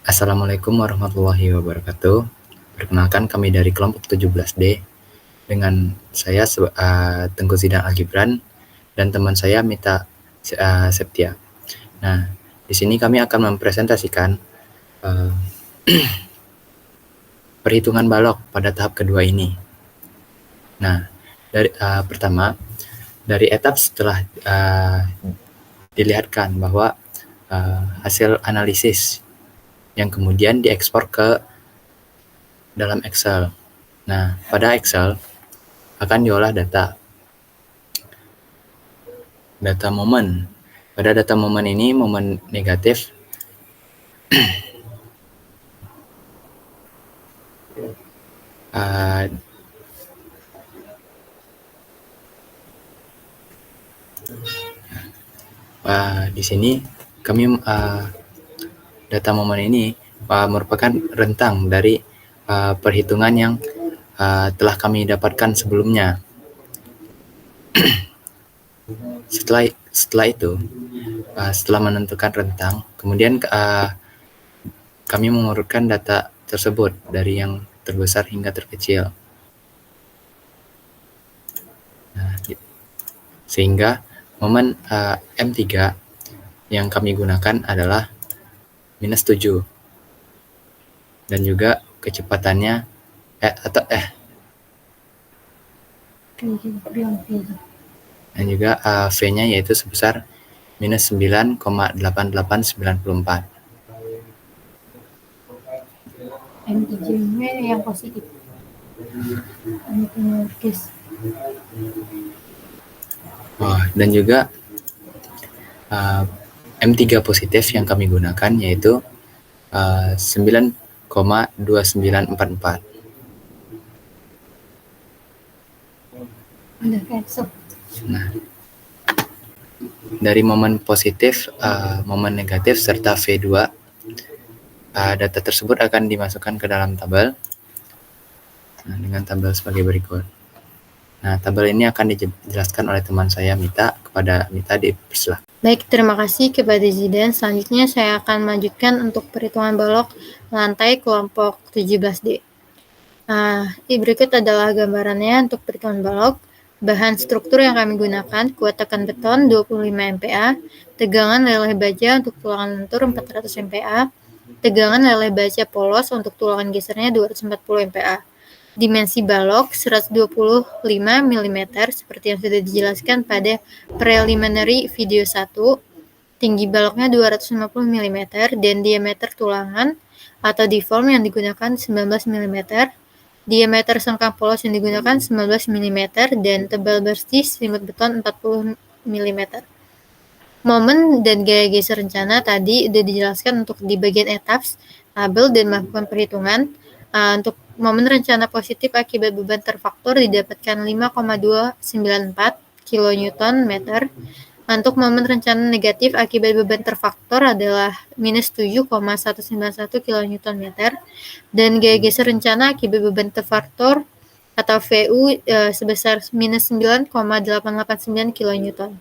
Assalamualaikum warahmatullahi wabarakatuh. Perkenalkan kami dari kelompok 17D dengan saya Tengku Zidan Al-Gibran dan teman saya Mita Septia. Nah, di sini kami akan mempresentasikan uh, perhitungan balok pada tahap kedua ini. Nah, pertama dari etap setelah dilihatkan bahwa hasil analisis yang kemudian diekspor ke dalam Excel. Nah, pada Excel akan diolah data momen. Pada data momen ini, momen negatif di sini kami data momen ini merupakan rentang dari perhitungan yang telah kami dapatkan sebelumnya. Setelah itu, setelah menentukan rentang, kemudian kami mengurutkan data tersebut dari yang terbesar hingga terkecil. Nah, sehingga momen M3 yang kami gunakan adalah -7 dan juga kecepatannya dan juga V-nya yaitu sebesar -9,8894. M3-nya yang positif. Dan juga M3 positif yang kami gunakan yaitu 9,2944. Nah, dari momen positif, momen negatif serta V2, data tersebut akan dimasukkan ke dalam tabel dengan tabel sebagai berikut. Nah, tabel ini akan dijelaskan oleh teman saya Mita. Kepada Mita dipersilakan. Baik, terima kasih kepada Zidan. Selanjutnya saya akan melanjutkan untuk perhitungan balok lantai kelompok 17D. Berikut adalah gambarannya untuk perhitungan balok. Bahan struktur yang kami gunakan, kuat tekan beton 25 MPa, tegangan leleh baja untuk tulangan lentur 400 MPa, tegangan leleh baja polos untuk tulangan gesernya 240 MPa. Dimensi balok 125 mm seperti yang sudah dijelaskan pada preliminary video 1. Tinggi baloknya 250 mm dan diameter tulangan atau deform yang digunakan 19 mm. Diameter sengkang polos yang digunakan 19 mm dan tebal bersih selimut beton 40 mm. Momen dan gaya geser rencana tadi sudah dijelaskan untuk di bagian etaps, tabel, dan melakukan perhitungan. Untuk momen rencana positif akibat beban terfaktor didapatkan 5,294 kN. Untuk momen rencana negatif akibat beban terfaktor adalah -7,191 kN. Dan gaya geser rencana akibat beban terfaktor atau VU sebesar -9,889 kN.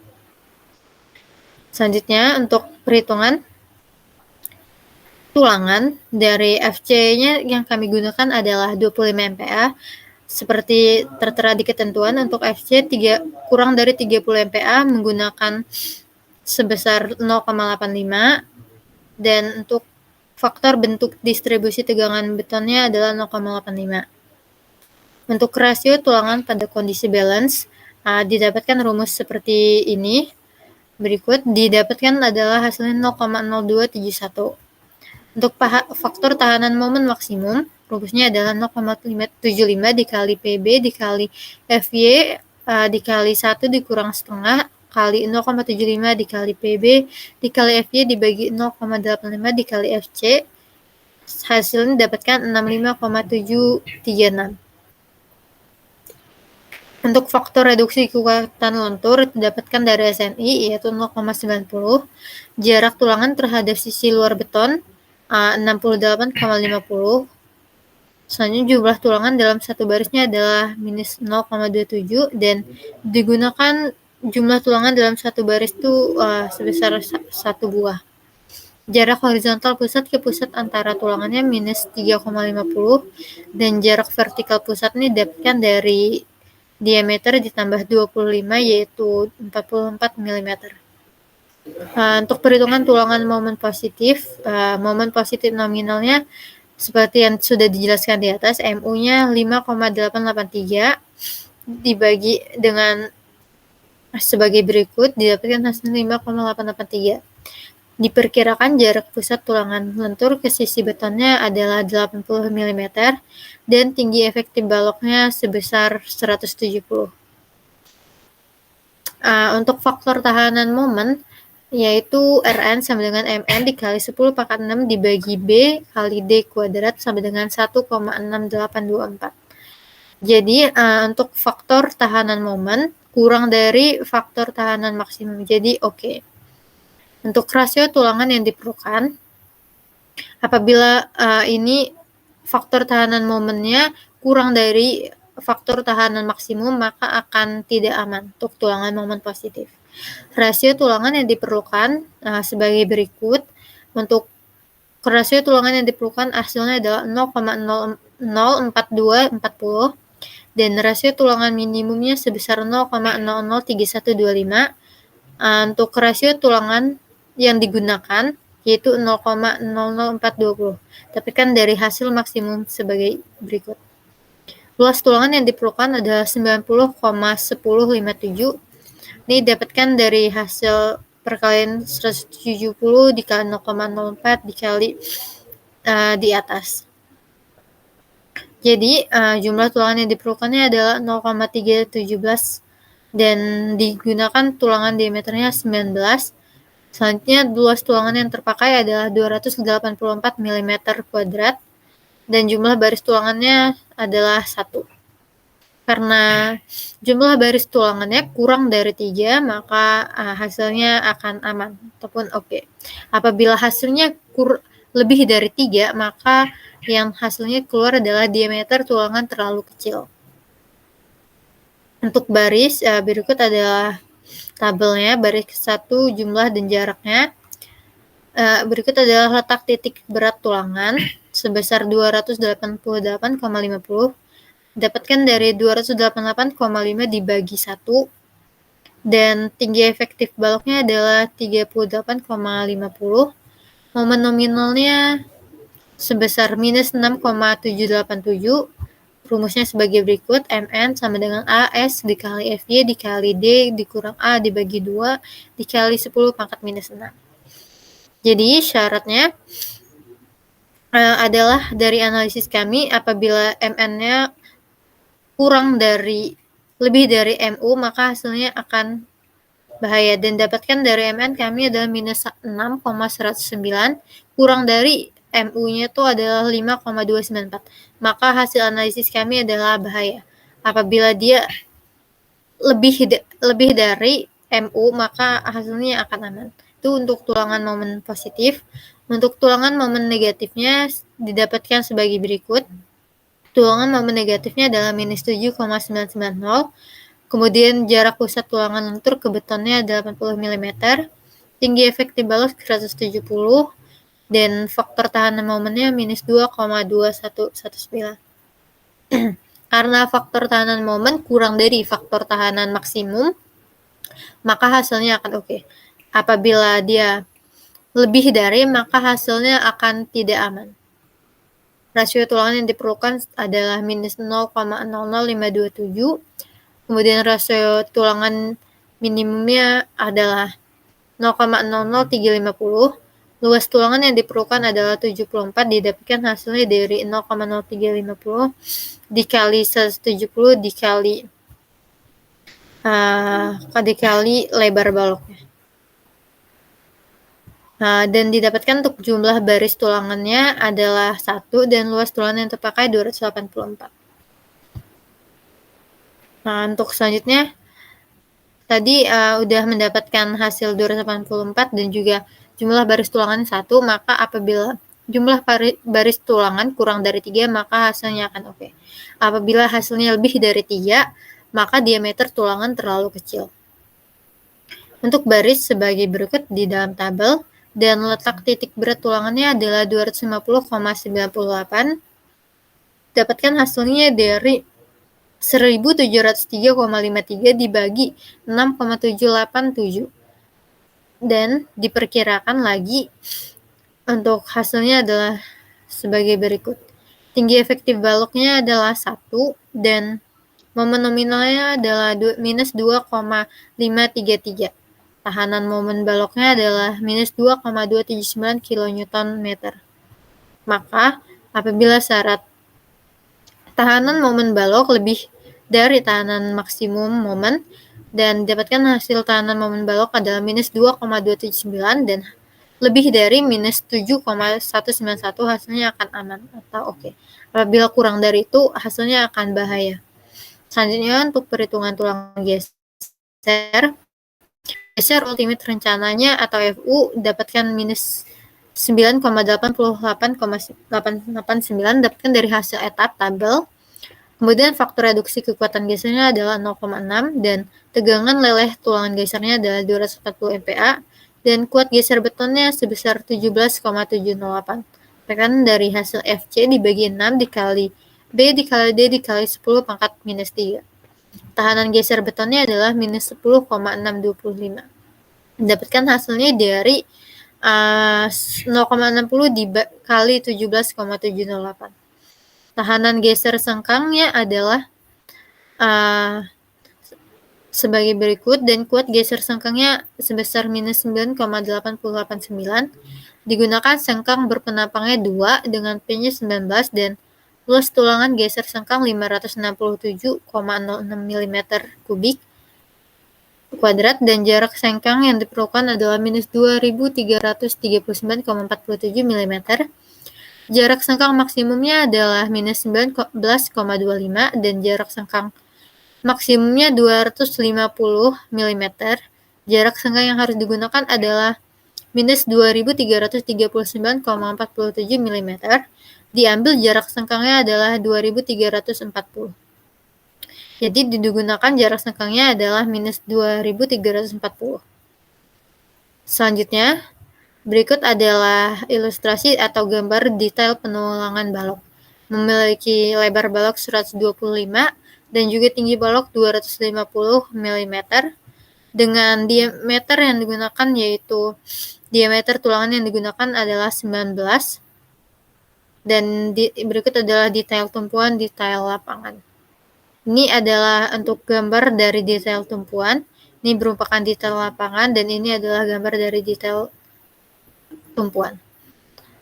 Selanjutnya untuk perhitungan tulangan dari FC-nya yang kami gunakan adalah 25 MPa. Seperti tertera di ketentuan, untuk FC kurang dari 30 MPa menggunakan sebesar 0,85 dan untuk faktor bentuk distribusi tegangan betonnya adalah 0,85. Untuk rasio tulangan pada kondisi balance didapatkan rumus seperti ini. Berikut didapatkan adalah hasilnya 0,0271. Untuk faktor tahanan momen maksimum, rumusnya adalah 0,75 dikali PB dikali FY dikali 1 dikurang setengah kali 0,75 dikali PB dikali FY dibagi 0,85 dikali FC. Hasilnya dapatkan 65,736. Untuk faktor reduksi kekuatan lentur didapatkan dari SNI yaitu 0,90. Jarak tulangan terhadap sisi luar beton 68,50. Selanjutnya jumlah tulangan dalam satu barisnya adalah -0,27 dan digunakan jumlah tulangan dalam satu baris itu sebesar 1 buah. Jarak horizontal pusat ke pusat antara tulangannya minus 3,50 dan jarak vertikal pusat ini didapatkan dari diameter ditambah 25 yaitu 44 mm. Untuk perhitungan tulangan momen positif nominalnya seperti yang sudah dijelaskan di atas, MU-nya 5,883 dibagi dengan sebagai berikut, didapatkan hasil 5,883. Diperkirakan jarak pusat tulangan lentur ke sisi betonnya adalah 80 mm dan tinggi efektif baloknya sebesar 170. Untuk faktor tahanan momen yaitu Rn sama dengan Mn dikali 10 pangkat 6 dibagi B kali D kuadrat sama dengan 1,6824. Jadi untuk faktor tahanan momen kurang dari faktor tahanan maksimum. Jadi oke. Untuk rasio tulangan yang diperlukan, apabila ini faktor tahanan momennya kurang dari faktor tahanan maksimum, maka akan tidak aman untuk tulangan momen positif. Rasio tulangan yang diperlukan sebagai berikut. Untuk rasio tulangan yang diperlukan hasilnya adalah 0,04240 dan rasio tulangan minimumnya sebesar 0,003125. Untuk rasio tulangan yang digunakan yaitu 0,00420. Tapi kan dari hasil maksimum sebagai berikut. Luas tulangan yang diperlukan adalah 90,1057. Ini didapatkan dari hasil perkalian 170 dikali 0,04 dikali di atas. Jadi jumlah tulangan yang diperlukannya adalah 0,317 dan digunakan tulangan diameternya 19. Selanjutnya luas tulangan yang terpakai adalah 284 mm kuadrat dan jumlah baris tulangannya adalah 1. Karena jumlah baris tulangannya kurang dari 3, maka hasilnya akan aman ataupun oke. Apabila hasilnya lebih dari 3, maka yang hasilnya keluar adalah diameter tulangan terlalu kecil. Untuk baris berikut adalah tabelnya, baris 1 jumlah dan jaraknya. Berikut adalah letak titik berat tulangan sebesar 288,50. Dapatkan dari 288,5 dibagi 1 dan tinggi efektif baloknya adalah 38,50. Momen nominalnya sebesar minus 6,787. Rumusnya sebagai berikut, Mn sama dengan AS dikali Fy dikali D dikurang A dibagi 2 dikali 10 pangkat minus 6. Jadi syaratnya adalah dari analisis kami apabila Mn-nya lebih dari Mu, maka hasilnya akan bahaya. Dan dapatkan dari Mn kami adalah minus 6,109 kurang dari Mu-nya itu adalah 5,294. Maka hasil analisis kami adalah bahaya. Apabila dia lebih dari Mu, maka hasilnya akan aman. Itu untuk tulangan momen positif. Untuk tulangan momen negatifnya didapatkan sebagai berikut. Tulangan momen negatifnya adalah minus 7,990. Kemudian jarak pusat tulangan lentur ke betonnya 80 mm. Tinggi efektif balok 170 dan faktor tahanan momennya minus 2,2119. Karena faktor tahanan momen kurang dari faktor tahanan maksimum, maka hasilnya akan oke. Apabila dia lebih dari, maka hasilnya akan tidak aman. Rasio tulangan yang diperlukan adalah minus 0,00527. Kemudian rasio tulangan minimumnya adalah 0,00350. Luas tulangan yang diperlukan adalah 74, didapatkan hasilnya dari 0,0350 dikali 170 dikali lebar baloknya. Dan didapatkan untuk jumlah baris tulangannya adalah 1 dan luas tulangan yang terpakai 284. Untuk selanjutnya tadi udah mendapatkan hasil 284 dan juga jumlah baris tulangan 1, maka apabila jumlah baris tulangan kurang dari 3, maka hasilnya akan oke. Apabila hasilnya lebih dari 3, maka diameter tulangan terlalu kecil. Untuk baris sebagai berikut di dalam tabel, dan letak titik berat tulangannya adalah 250,98. Dapatkan hasilnya dari 1703,53 dibagi 6,787. Dan diperkirakan lagi untuk hasilnya adalah sebagai berikut. Tinggi efektif baloknya adalah 1 dan momen nominalnya adalah minus 2,533. Tahanan momen baloknya adalah minus 2,279 kN. Maka, apabila syarat tahanan momen balok lebih dari tahanan maksimum momen dan dapatkan hasil tahanan momen balok adalah minus 2,279 dan lebih dari minus 7,191, hasilnya akan aman atau oke. Apabila kurang dari itu, hasilnya akan bahaya. Selanjutnya, untuk perhitungan tulang geser ultimate rencananya atau FU dapatkan minus 9,88,889 dapatkan dari hasil etap tabel. Kemudian faktor reduksi kekuatan gesernya adalah 0,6 dan tegangan leleh tulangan gesernya adalah 240 MPa dan kuat geser betonnya sebesar 17,708. Tekanan dari hasil FC dibagi 6 dikali B dikali D dikali 10 pangkat minus 3. Tahanan geser betonnya adalah minus 10,625. Mendapatkan hasilnya dari 0,60 dikali 17,708. Tahanan geser sengkangnya adalah sebagai berikut dan kuat geser sengkangnya sebesar minus 9,889. Digunakan sengkang berpenapangnya 2 dengan P-nya 19 dan luas tulangan geser sengkang 567,06 mm kubik kuadrat dan jarak sengkang yang diperlukan adalah minus 2339,47 mm. Jarak sengkang maksimumnya adalah minus 19,25 dan jarak sengkang maksimumnya 250 mm. Jarak sengkang yang harus digunakan adalah minus 2339,47 mm. Diambil jarak sengkangnya adalah 2340. Jadi digunakan jarak sengkangnya adalah minus 2340. Selanjutnya, berikut adalah ilustrasi atau gambar detail penulangan balok. Memiliki lebar balok 125 dan juga tinggi balok 250 mm dengan diameter yang digunakan yaitu diameter tulangan yang digunakan adalah 19 dan berikut adalah detail tumpuan detail lapangan. Ini adalah untuk gambar dari detail tumpuan, ini merupakan detail lapangan dan ini adalah gambar dari detail tumpuan.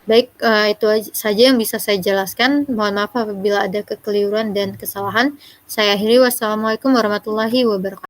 Baik, itu saja yang bisa saya jelaskan. Mohon maaf apabila ada kekeliruan dan kesalahan. Saya akhiri. Wassalamualaikum warahmatullahi wabarakatuh.